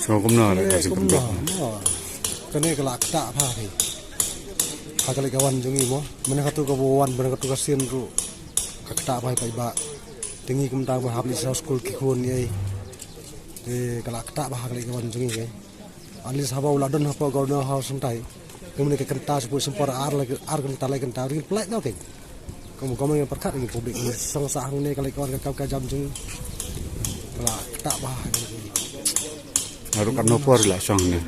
So cũng nở lại cái cũng được. Cái này cái lạc tạ pha thì cái kawan jungi mo mana katu kawan mana katu kasian ru kakta bai pai ba tingi kumta ba habli sa school ki khon ye te kala kakta ba hakli kawan jungi ke ali sa ba uladon ha pa gorna ha suntai kemudian ke kenta sepu sempor ar kenta lai kenta ri plek no ke kamu yang perkat ni publik ni sang sang ni kali kawan ka jam jungi kala kakta ba Harus kan nopor lah song ni.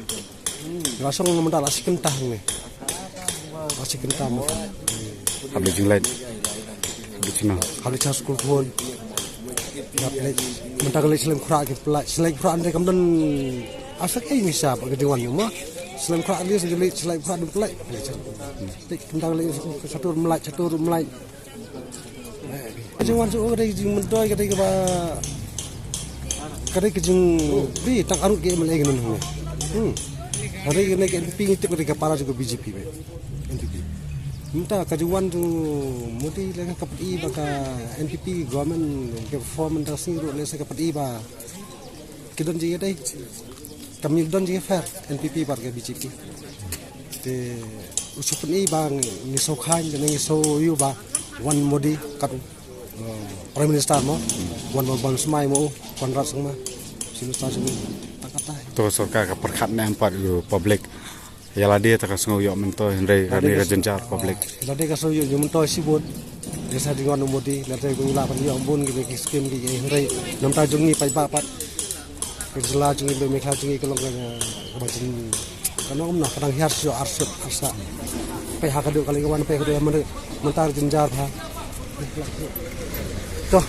Rasong namda la sikentah ni masih kentam Habis jenglet. Habis cina. habis cas school pun mentang kali selim khura ke pelai selain khura ande kamdan asak ai misa bagi dewan rumah selim khura dia sendiri selain khura dan pelai mentang kali catur melai dewan tu ada jing mentoi kadai ke ba kadai ke jing bi tak arut ke melai ke nun hari ini ke NPP itu kadai para juga BJP be NPP minta kajuan tu mudi lagi KPI baka NPP government ke performance dasing ru lesa KPI ba kidon ji dai kami don ji fair NPP bar ke BJP te usupun i bang ni so khan ni so yu ba one modi kat prime minister mo one bang smai mo konrat sangma sinu sta sinu takata Tu sorka ka perkat na empat public. Yalah dia tak sengaja yok mentoi Henry kami ka jenjar public. Lade ka so yu mentoi sibut desa dengan modi lade ko ila pan yo bun ki skim ki Henry nam ta jungi pai ba pat kerjala jungi be mekha jungi kolong ka bajin kanong na kadang hiar sio arsut arsa pai ha ka do kali kawan pai ka do mentar jenjar ha toh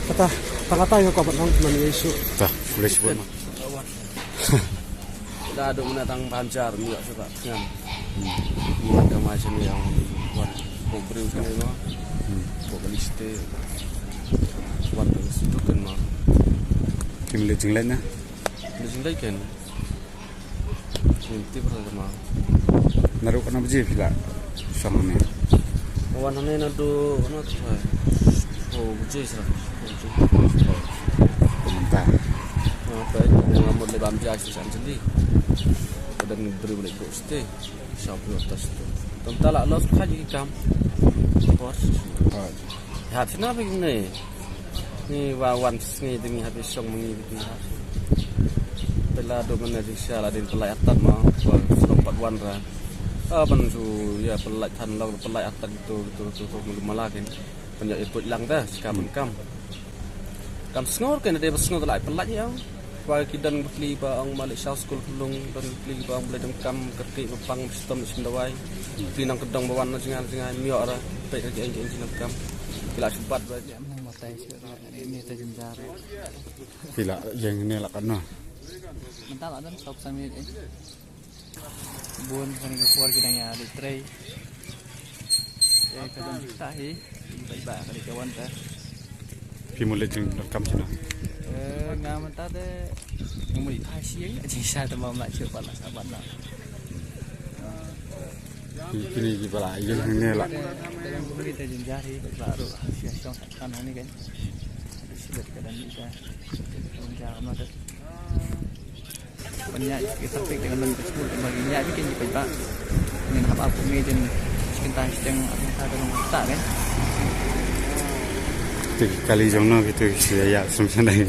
kata yo ko bat nang man yesu Tah, boleh sebut. Dah ada menatang pancar juga suka dengan ada macam yang buat kobril kan itu, kobriste, buat itu kan mah. Kim le jenglet na. Dijilai kan, nanti berapa mah. Naruh kana biji pila. Song ni. Kawan ane nado, mana tu saya? Oh, bujai sah. Komentar. Apa? Yang ambil lebam jah susah jadi. Dan beri boleh goste, siapa atas tu. Tentang lah los kaji kam, bos. Hat sini apa ini? Ni wawan sini dengan habis song mengibi. Bela do mana risya lah din pelai atat mah, selompat wan ran. Apa tu ya pelai tan lau pelai atat itu malakin. Penjak ikut lang dah, kam. Kam sengor kan ada sengor pelai pelai yang. Bagi dan beli bang Malik Shah School Pelung dan beli bang boleh dengkam ketik bepang sistem sendawai beli nang kedong bawan jangan miok ra baik lagi engin dengkam bila sempat baca menang matai ini terjenjar Pila yang ni lah kana. Mental ada stop sambil bun kan ke keluar kita ya di tray kadang kita baik kali kawan ta Pi mulai jeng rekam cina. Ngam ta de ngomong thai siang chỉ sai tầm lại chưa phải là sao bạn nào Kini di pala yang ni lah. kita jenjah di baru siang kan ini kan sudah kadang kita jenjah mana banyak kita pikir dengan tersebut baginya bikin di pak dengan apa ni dan kita sedang apa dalam tak kan Kali jom no kita saya semasa ni.